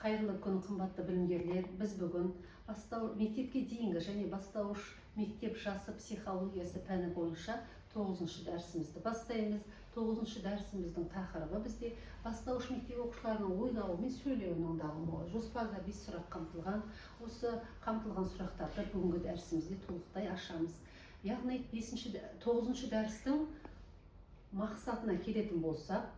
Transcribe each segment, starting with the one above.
Қайырлы күн, қымбатты білімгерлер. Біз бүгін мектепке дейінгі және бастауыш мектеп жасы психологиясы пәні бойынша 9-шы дәрісімізді бастаймыз. 9-шы дәрісіміздің тақырыбы бізде бастауыш мектеп оқушыларының ойлауы мен сөйлеуінің дамуы. Жоспарда 5 сұрақ қамтылған. Осы қамтылған сұрақтарды бүгінгі дәрісімізде толықтай ашамыз. Яғни 9-шы дәрістің мақсатына келетін болсақ,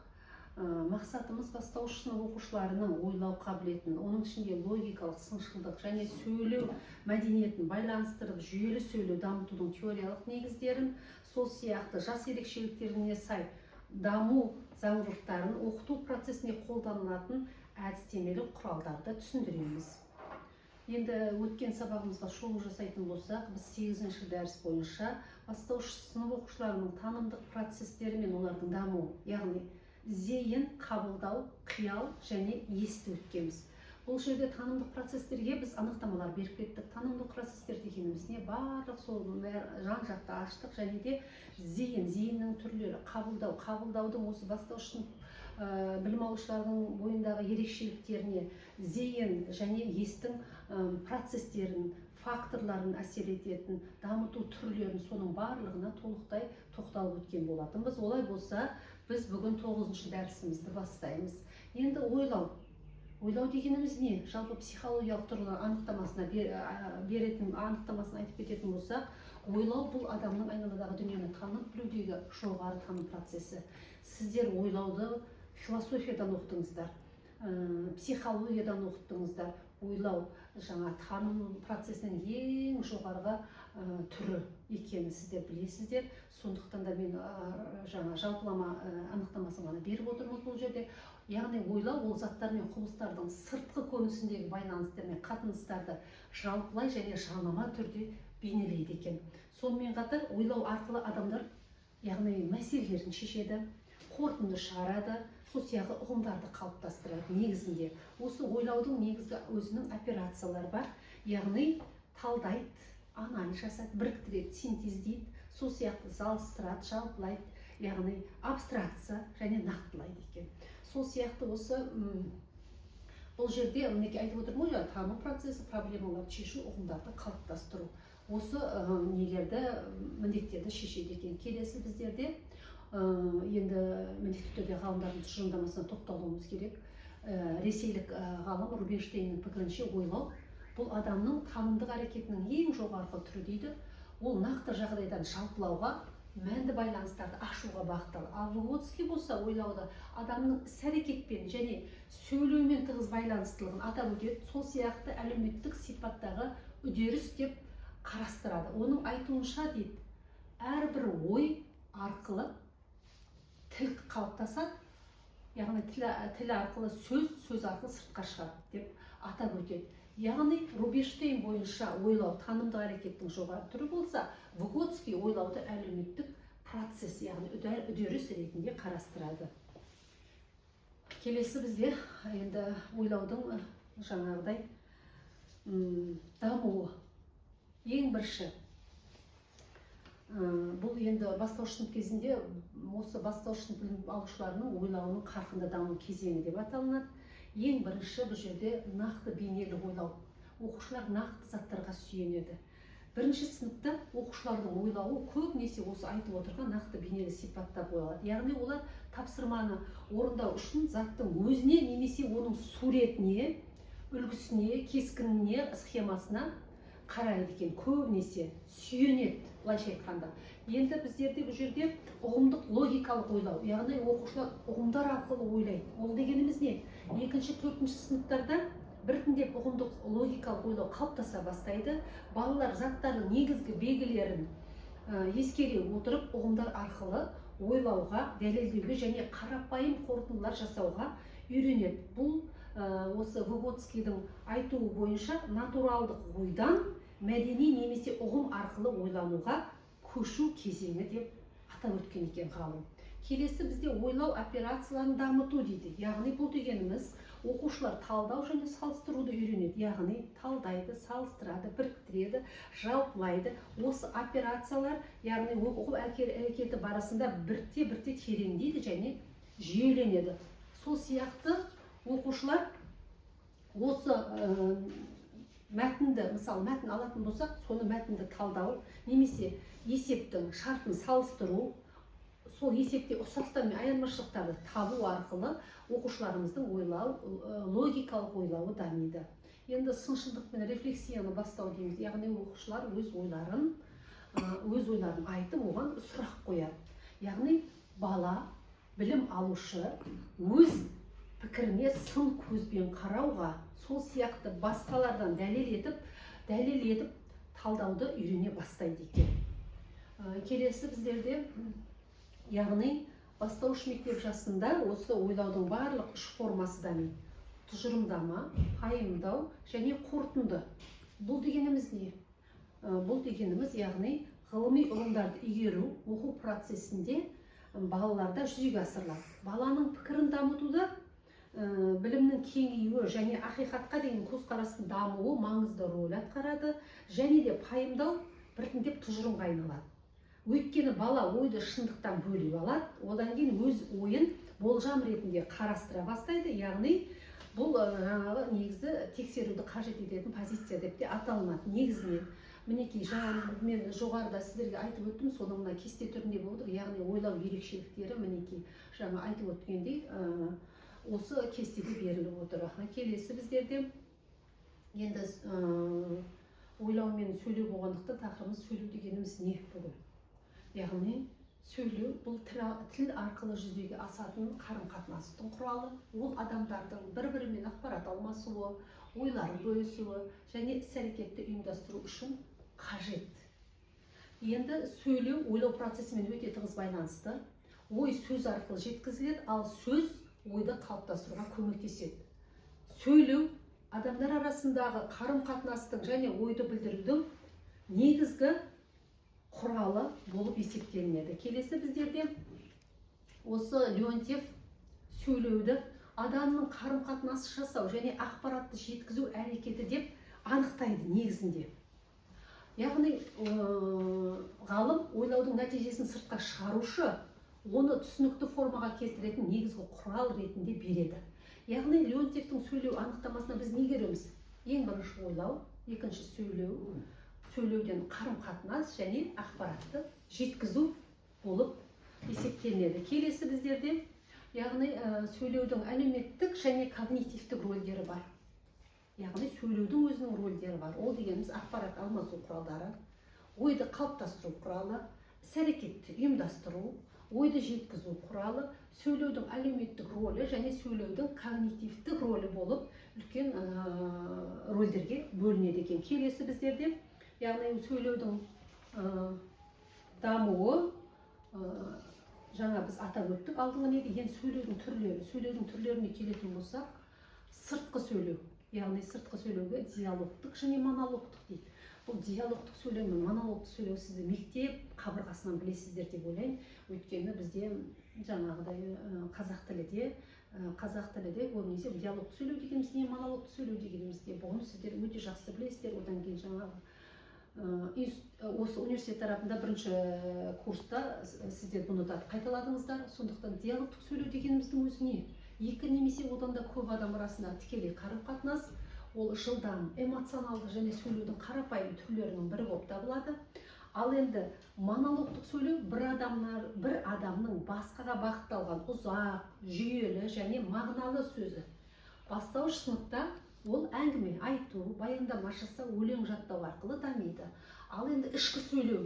мақсатымыз бастауыш сынып оқушыларының ойлау қабілетін, оның ішінде логикалық, сыншылдық және сөйлеу мәдениетін байланыстырып, жүйелі сөйлеу дамытудың теориялық негіздерін, сол сияқты жас ерекшеліктеріне сай даму заңдылықтарын оқыту процесіне қолданылатын әдістемелік құралдарды түсіндіреміз. Енді өткен сабағымызға шолу жасайтын болсақ, біз 8-ші дәріс бойынша бастауыш сынып оқушыларының танымдық процестері мен олардың дамуы, яғни зейін, қабылдау, қиял және есті өткенбіз. Бұл жерде танымдық процестерге біз анықтамалар беріп кеттік. Танымдық процестер дегеніміз не? Барлық сол жан-жақты аштық, және де зейіннің түрлері, қабылдаудың осы бастауыш білім алушылардың бойындағы ерекшеліктеріне, зейін және естің процестерін, факторларын әсер ететін дамыту түрлерін, соның барлығына толықтай тоқталып өткен болатынбыз. Олай болса, біз бүгін 9-шы дәрісімізді бастаймыз. Енді ойлау дегеніміз не? Жалпы психологиялық тұрғыдан анықтамасын айтып кететін болсақ, ойлау бұл адамның айналадағы дүниені танып білудегі жоғары таным процесі. Сіздер ойлауды философиядан оқытыңыздар, психологиядан оқытыңыздар. Ойлау жаңа таным процесінің ең жоғарғы түрі екенін сіздер білесіздер. Сондықтан да мен жаңа жалпылама анықтамасын ғана беріп отырмыз бұл жерде. Яғни ойлау ол заттар мен құбылыстардың сыртқы көрінісіндегі байланыстар мен қатынастарды жалпылай және жанама түрде бейнелейді екен. Сонымен қатар ойлау арқылы адамдар яғни мәселелерін шешеді, қорытынды шығарады, сол сияқты ұғымдарды қалыптастырады. Негізінде осы ойлаудың негізгі өзінің операциялары бар, яғни талдайды, анализ жасайды, біріктіреді, синтездейді, сол сияқты салыстырады, жалпылайды, яғни абстракция және нақтылайды екен. Сол сияқты осы бұл жерде айтып отырмын ғой, тану процесі, проблемаларды шешу, ұғымдарды қалыптастыру. Осы міндеттерді шешеді екен. Келесі біздерде енді міндетті түрде ғалымдардың тұжырымдамасына тоқталуымыз керек. Ресейлік ғалым Рубинштейннің пікірінше ойлау бұл адамның танымдық әрекетінің ең жоғарғы түрі дейді. Ол нақты жағдайдан жалпылауға, мәнді байланыстарды ашуға бағытталды. Ал Выготский болса ойлауды адамның іс-әрекетпен және сөйлеумен тығыз байланыстылығын атап өтеді. Сол сияқты әлеуметтік сипаттағы үдеріс деп қарастырады. Оның айтуынша дейді, әрбір ой арқылы тіл қалыптасады, яғни тіл арқылы сөз арқылы сыртқа шығады деп атап өтеді. Яғни Рубинштейн бойынша ойлау танымдық әрекеттің жоғары түрі болса, Выготский ойлауды әлеуметтік процесс, яғни үдеріс ретінде қарастырады. Келесі бізде енді ойлаудың жаңағыдай дамуы. Ең бірінші, бұл енді бастауыш сынып кезінде осы бастауыш сынып білім алушыларының ойлауының қарқынды даму кезеңі деп аталынады. Ең бірінші бұл жерде нақты бейнелі ойлау. Оқушылар нақты заттарға сүйенеді. Бірінші сыныпта оқушылардың ойлауы көбінесе осы айтып отырған нақты бейнелі сипатта болады. Яғни олар тапсырманы орындау үшін заттың өзіне немесе оның суретіне, үлгісіне, кескініне, схемасына қарайды екен, көбінесе сүйенеді, былайша айтқанда. Енді біздерде бұл жерде ұғымдық логикалық ойлау, яғни оқушылар ұғымдар арқылы ойлайды. Ол дегеніміз не? 2-4 сыныптарда біртіндеп ұғымдық логикалық ойлау қалыптаса бастайды. Балалар заттардың негізгі белгілерін ескере отырып, ұғымдар арқылы ойлауға, дәлелдеуге және қарапайым қорытындылар жасауға үйренеді. Бұл осы Выготскийдің айтуы бойынша натуралдық ойдан мәдени немесе ұғым арқылы ойлануға көшу кезеңі деп атап өткен екен ғалым. Келесі бізде ойлау операцияларын дамыту дейді. Яғни бұл дегеніміз оқушылар талдау және салыстыруды үйренеді. Яғни талдайды, салыстырады, біріктіреді, жалпылайды. Осы операциялар, яғни оқу әрекеті барысында бірте-бірте тереңдейді және жүйеленеді. Сол сияқты оқушылар осы мәтінді, мысалы мәтін алатын болсақ, соны мәтінді талдау, немесе есептің шартын салыстыру, сол есепте ұқсастар мен айырмашылықтарды табу арқылы оқушыларымыздың ойлау, логикалық ойлауы дамиды. Енді сыншылдық пен рефлексияны бастау дейміз, яғни оқушылар өз ойларын айтып, оған сұрақ қояды. Яғни бала, білім алушы өз пікіріне сын көзбен қарауға, сол сияқты басқалардан дәлел етіп талдауды үйрене бастайды екен. Келесі біздерде, яғни бастауыш мектеп жасында осы ойлаудың барлық үш формасы дамиды. Тұжырымдама, пайымдау және қорытынды. Бұл дегеніміз не? Бұл дегеніміз, яғни ғылыми ұғымдарды игеру оқу процесінде балаларда жүзеге асырылады. Баланың пікірін дамытуда білімнің кеңеюі және ақиқатқа деген көзқарастың дамуы маңызды рөл атқарады, және де пайымдау біртіндеп тұжырымға айналады. Өйткені бала ойды шындықтан бөліп алады, одан кейін өз ойын болжам ретінде қарастыра бастайды, яғни бұл жаңағы негізі тексеруді қажет ететін позиция деп те аталынады. Негізінен мінекей жаңа мен жоғарыда сіздерге айтып өттім, соның мына кесте түрінде болды, яғни ойлау ерекшеліктері мінекей жаңа айтып өткендей осы кестеде беріліп отыр. Келесі біздерде енді ойлау мен сөйлеу болғандықтан тақырыбымыз сөйлеу дегеніміз не бүгін? Яғни сөйлеу бұл тіл арқылы жүзеге асатын қарым-қатынастың құралы. Ол адамдардың бір-бірімен ақпарат алмасуы, ойларын бөлісуі және іс-әрекетті ұйымдастыру үшін қажет. Енді сөйлеу ойлау процесімен өте тығыз байланысты. Ой сөз арқылы жеткізіледі, ал сөз ойды қалыптастыруға көмектеседі. Сөйлеу адамдар арасындағы қарым-қатынастың және ойды білдірудің негізгі құралы болып есептелінеді. Келесі біздерде осы Леонтьев сөйлеуді адамның қарым-қатынас жасау және ақпаратты жеткізу әрекеті деп анықтайды негізінде. Яғни ғалым ойлаудың нәтижесін сыртқа шығарушы, оны түсінікті формаға келтіретін негізгі құрал ретінде береді. Яғни Леонтьевтің сөйлеу анықтамасына біз не көреміз? Ең бірінші ойлау, екінші сөйлеу, сөйлеуден қарым-қатынас және ақпаратты жеткізу болып есептелінеді. Келесі біздерде, яғни сөйлеудің әлеуметтік және когнитивтік рөлдері бар. Яғни сөйлеудің өзінің рөлдері бар. Ол дегеніміз ақпарат алмасу құралдары, ойды қалыптастыру құралы, іс-әрекетті ұйымдастыру, ойды жеткізу құралы, сөйлеудің әлеуметтік рөлі және сөйлеудің когнитивтік рөлі болып үлкен рөлдерге бөлінеді екен. Келесі біздерде, яғни сөйлеудің дамуы, жаңа біз атап өттік, алдыңғы неде, енді сөйлеудің түрлеріне келетін болсақ, сыртқы сөйлеу, яғни сыртқы сөйлеуге диалогтық және монологтық дейді. Бұл диалогтық сөйлеу мен монологтық сөйлеу сізді мектеп қабырғасынан білесіздер деп ойлаймын. Өйткені бізде жаңағыдай қазақ тіліде көбінесе диалогтық сөйлеу дегеніміз не, монологтық сөйлеу дегеніміз не, бұны сіздер өте жақсы білесіздер. Одан кейін жаңағы осы университет тарапында бірінші курста сіздер бұны да қайталадыңыздар. Сондықтан диалогтық сөйлеу дегеніміздің өзі не? Екі немесе одан да көп адам арасында тікелей қарым-қатынас, ол жылдам, эмоционалды және сөйлеудің қарапайым түрлерінің бірі болып табылады. Ал енді монологтық сөйлеу бір адамның басқаға бағытталған ұзақ, жүйелі және мағыналы сөзі. Бастауыш сыныпта ол әңгіме айту, баяндама жасау, өлең жаттау арқылы дамиды. Ал енді ішкі сөйлеу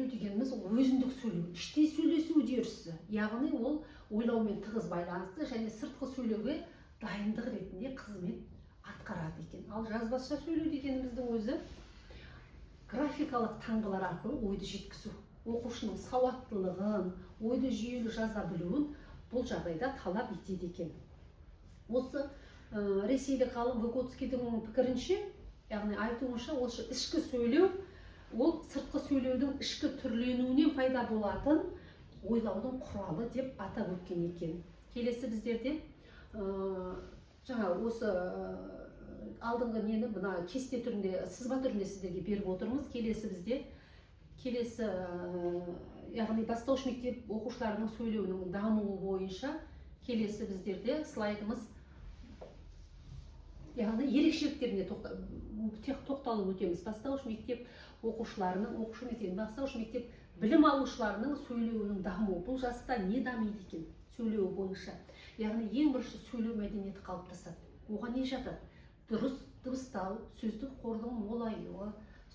дегеніміз өзіндік сөйлеу, іште сөйлесу үдерісі. Яғни ол ойлаумен тығыз байланысты және сыртқы сөйлеуге дайындық ретінде қызмет атқарады екен. Ал жазбаша сөйлеу дегеніміздің өзі графикалық таңбалар арқылы ойды жеткізу. Оқушының сауаттылығын, ойды жүйелі жаза білуін бұл жағдайда талап етеді екен. Осы ресейлік ғалым Выгодскийдің пікірінше, яғни айтуынша, осы ішкі сөйлеу, ол сыртқы сөйлеудің ішкі түрленуінен пайда болатын ойлаудың құралы деп атап өткен екен. Келесі біздерде жаңа осы алдыңғы нені мына кесте түрінде, сызба түрінде сіздерге беріп отырмыз. Келесі яғни бастауыш мектеп оқушыларының сөйлеуінің дамуы бойынша келесі біздерде слайдымыз яғни ерекшеліктеріне тоқталып өтеміз. Бастауыш мектеп бастауыш мектеп білім алушыларының сөйлеуінің дамуы. Бұл жаста не дамиды екен сөйлеу бойынша? Яғни ең бірінші сөйлеу мәдениеті қалыптасады. Оған не жатады? Дұрыс дыбыстау, сөздік қордың молаюы,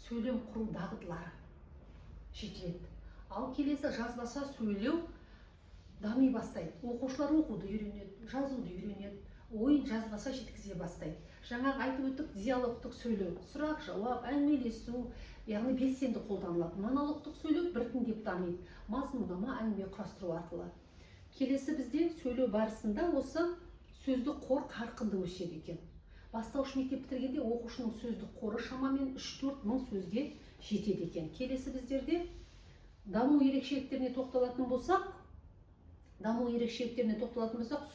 сөйлем құру дағдылары жетіледі. Ал келесі жазбаша сөйлеу дами бастайды. Оқушылар оқуды үйренеді, жазуды үйренеді, ойын жазбаша жеткізе бастайды. Жаңағы айтып өттік диалогтық сөйлеу, сұрақ жауап, әңгімелесу, яғни белсенді қолданылады. Монологтық сөйлеу біртіндеп дамиды, мазмұндама әңгіме құрастыру арқылы. Келесі бізде сөйлеу барысында осы сөздік қор қарқынды өседі екен. Бастауыш мектеп бітіргенде оқушының сөздік қоры шамамен 3-4 мың сөзге жетеді екен. Келесі біздерде даму ерекшеліктеріне тоқталатын болсақ,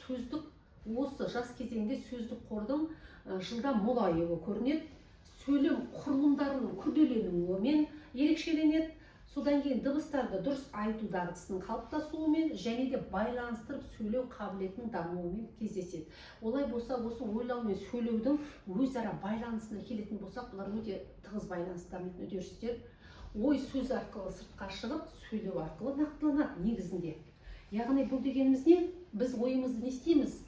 сөздік осы жас кезеңде сөздік қордың жылдам молаюы көрінеді. Сөйлем құрылымдарының күрделенуімен ерекшеленеді. Содан кейін дыбыстарды дұрыс айту дағдысының қалыптасуымен және де байланыстырып сөйлеу қабілетінің дамуымен кездеседі. Олай болса, осы ойлау мен сөйлеудің өзара байланысына келетін болсақ, бұлар өте тығыз байланысты дамитын үдерістер. Ой сөз арқылы сыртқа шығып, сөйлеу арқылы нақтыланады негізінде. Яғни бұл дегеніміз не? Біз ойымызды не істейміз?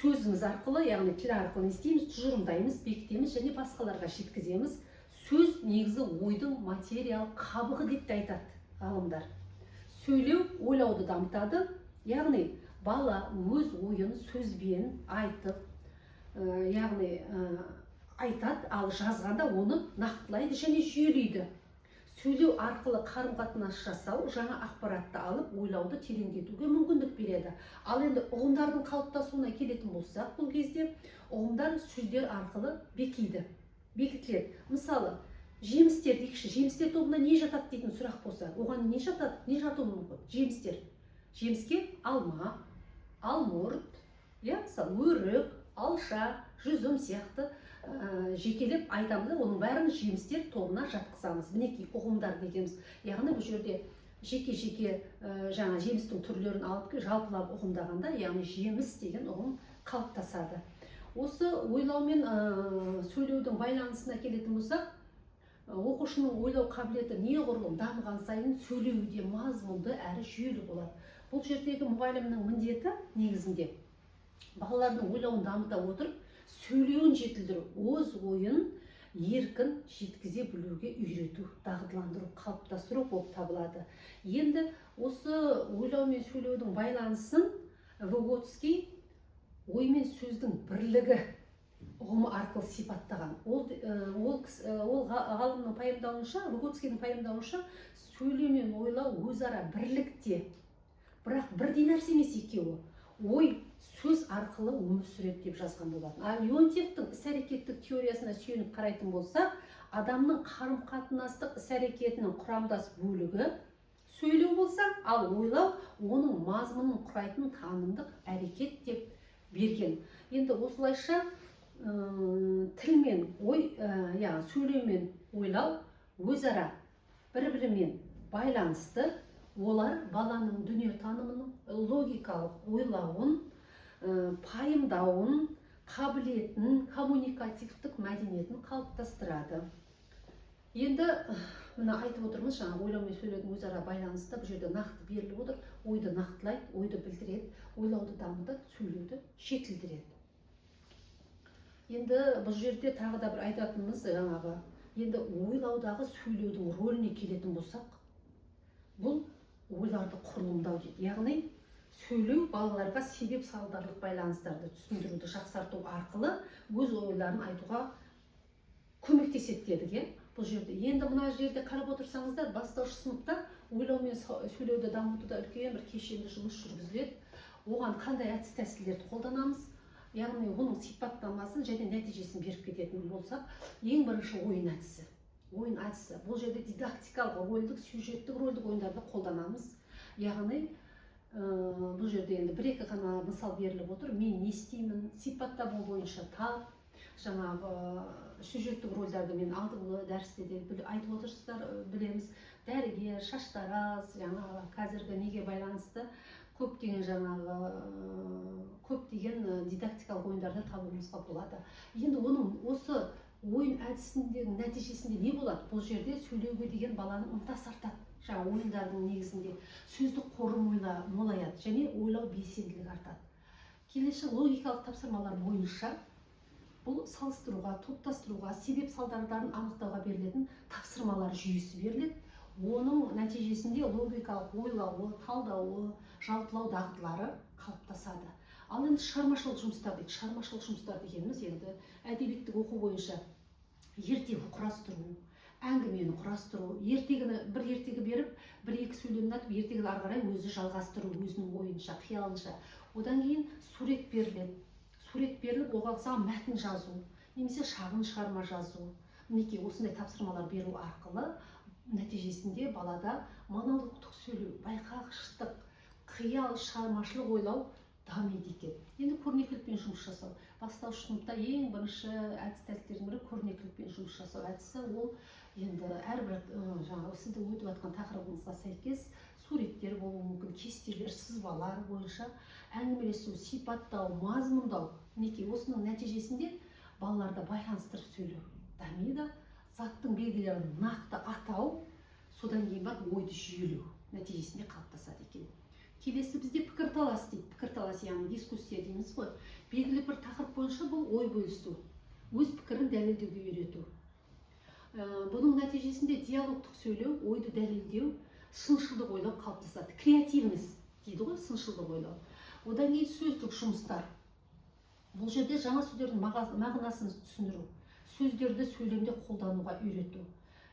Сөзіміз арқылы, яғни тіл арқылы не істейміз? Тұжырымдаймыз, бекітеміз және басқаларға жеткіземіз. Сөз негізі ойдың материал қабығы деп те айтады ғалымдар. Сөйлеу ойлауды дамытады, яғни бала өз ойын сөзбен айтып, яғни айтады, ал жазғанда оны нақтылайды және жүйелейді. Сөйлеу арқылы қарым-қатынас жасау, жаңа ақпаратты алып, ойлауды тереңдетуге мүмкіндік береді. Ал енді ұғымдардың қалыптасуына келетін болсақ, бұл кезде ұғымдар сөздер арқылы бекітіледі. Мысалы, жемістер дейікші, жемістер тобына не жатады дейтін сұрақ болса, оған не жатады? Не жатуы мүмкін? Жемістер. Жеміске алма, алмұрт, мысалы, өрік, алша, жүзім сияқты жекелеп айтамыз, оның бәрін жемістер тобына жатқызамыз. Мінекей ұғымдар дегеніміз. Яғни бұл жерде жеке-жеке жаңа жемістің түрлерін алып жалпылап ұғымдағанда, яғни жеміс деген ұғым қалыптасады. Осы ойлау мен сөйлеудің байланысына келетін болсақ, оқушының ойлау қабілеті неғұрлым дамыған сайын сөйлеуде мазмұнды әрі жүйелі болады. Бұл жердегі мұғалімнің міндеті негізінде балалардың ойлауын дамыта отырып, сөйлеуін жетілдіру, өз ойын еркін жеткізе білуге үйрету, дағдыландыру, қалыптастыру болып табылады. Енді осы ойлау мен сөйлеудің байланысын Выготский ой мен сөздің бірлігі ұғымы арқылы сипаттаған. Ол ғалымның пайымдауынша, Выготскийдің пайымдауынша, сөйлеу мен ойлау өзара бірлікте, бірақ бірдей нәрсе емес екеуі. Ой сөз арқылы өмір сүреді деп жазған болатын. Ал Леонтьевтің іс-әрекеттік теориясына сүйеніп қарайтын болса, адамның қарым-қатынастық іс-әрекетінің құрамдас бөлігі сөйлеу болса, ал ойлау оның мазмұнын құрайтын танымдық әрекет деп берген. Енді осылайша тіл мен ой, сөйлеу мен ойлау өзара бір-бірімен байланысты. Олар баланың дүниетанымының логикалық ойлауын, пайымдауын, қабілетін, коммуникативтік мәдениетін қалыптастырады. Енді мына айтып отырмыз, жаңа ойлау мен сөйлеудің өзара байланысты, бұл жерде нақты беріліп отыр. Ойды нақтылайды, ойды білдіреді, ойлауды дамытады, сөйлеуді жетілдіреді. Енді бұл жерде тағы да бір айтатынымыз жаңағы, енді ойлаудағы сөйлеудің рөліне келетін болсақ, бұл ойларды құрылымдау дейді. Яғни сөйлеу балаларға себеп салдарлық байланыстарды түсіндіруді жақсарту арқылы өз ойларын айтуға көмектеседі дедік. Бұл жерде енді мына жерде қарап отырсаңыздар, бастауыш сыныпта ойлау мен сөйлеуді дамытуда үлкен бір кешенді жұмыс жүргізіледі. Оған қандай әдіс тәсілдерді қолданамыз, яғни оның сипаттамасын және нәтижесін беріп кететін болсақ, ең бірінші ойын әдісі. Ойын әдісі. Бұл жерде дидактикалық рөлдік, сюжеттік рөлдік ойындарды қолданамыз. Яғни бұл жерде енді бір-екі ғана мысал беріліп отыр. Мен не істеймін, сипаттама бойынша тап, жаңағы сюжеттік рөлдерді мен алдыңғы дәрісте де айтып отырсыздар, білеміз. Дәрігер, шаштараз, жаңағы қазіргі неге байланысты көптеген дидактикалық ойындарда табуымызға болады. Енді оның осы ойын әдісінің нәтижесінде не болады? Бұл жерде сөйлеуге деген баланың ынтасы артады. Жаңа ойындардың негізінде сөздік қоры молаяды және ойлау белсенділігі артады. Келесі логикалық тапсырмалар бойынша бұл салыстыруға, топтастыруға, себеп салдарларын анықтауға берілетін тапсырмалар жүйесі беріледі. Оның нәтижесінде логикалық ойлауы, талдауы, жалпылау дағдылары қалыптасады. Ал енді шығармашылық жұмыстар дейді. Шығармашылық жұмыстар дегеніміз енді әдебиеттік оқу бойынша ертегі құрастыру, әңгімені құрастыру, бір ертегі беріп, бір-екі сөйлемін айтып, ертегіні ары қарай өзі жалғастыру, өзінің ойынша, қиялынша. Одан кейін сурет беріледі. Сурет беріліп, оған саған мәтін жазу, немесе шағын шығарма жазу. Мінекей осындай тапсырмалар беру арқылы нәтижесінде балада монологтық сөйлеу, байқағыштық, қиял, шығармашылық ойлау дамиды екен. Енді көрнекілікпен жұмыс жасау. Бастауыш сыныпта ең бірінші әдіс-тәсілдердің бірі көрнекілікпен жұмыс жасау әдісі. Ол енді әрбір сіздің өтіп жатқан тақырыбыңызға сәйкес суреттер болуы мүмкін, кестелер, сызбалар бойынша әңгімелесу, сипаттау, мазмұндау. Мінекей осының нәтижесінде балаларда байланыстырып сөйлеу дамиды. Заттың белгілерін нақты атау, содан кейін барып ойды жүйелеу нәтижесінде қалыптасады екен. Келесі бізде пікірталас дейді. Пікірталас, яғни дискуссия дейміз ғой. Белгілі бір тақырып бойынша бұл ой бөлісу, өз пікірін дәлелдеуге үйрету. Бұның нәтижесінде диалогтық сөйлеу, ойды дәлелдеу, сыншылдық ойлау қалыптасады. Креативность дейді ғой, сыншылдық ойлау. Одан кейін сөздік жұмыстар. Бұл жерде жаңа сөздердің мағынасын түсіндіру, сөздерді сөйлемде қолдануға үйрету.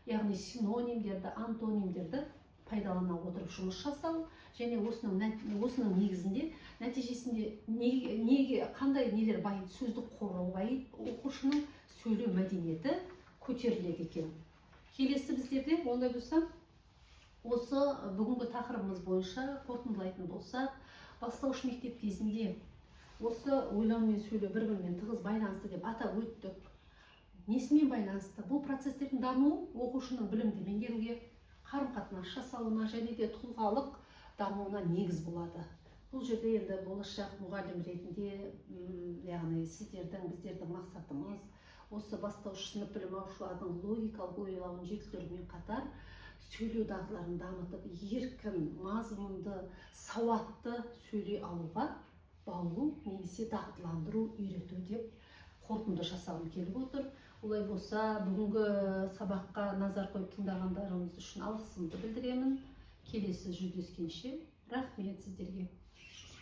Яғни синонимдерді, антонимдерді пайдалана отырып жұмыс жасау, және осының негізінде, нәтижесінде қандай нелер байиды, сөздік қоры байиды, оқушының сөйлеу мәдениеті көтеріледі екен. Келесі біздерде ондай болса, осы бүгінгі тақырыбымыз бойынша қорытындылайтын болсақ, бастауыш мектеп кезінде осы ойлау мен сөйлеу бір-бірімен тығыз байланысты деп атап өттік. Несімен байланысты? Бұл процестердің дамуы оқушының білімді меңгеруге, қарым-қатынас жасауына және де тұлғалық дамуына негіз болады. Бұл жерде енді болашақ мұғалім ретінде, яғни біздердің мақсатымыз осы бастауыш сынып білім алушылардың логикалық ойлауын жетілдірумен қатар сөйлеу дағдыларын дамытып, еркін, мазмұнды, сауатты сөйлей алуға баулу немесе дағдыландыру, үйрету деп қорытынды жасағым келіп отыр. Олай болса, бүгінгі сабаққа назар қойып тыңдағандарыңыз үшін алғысымды білдіремін. Келесі жүздескенше рахмет сіздерге.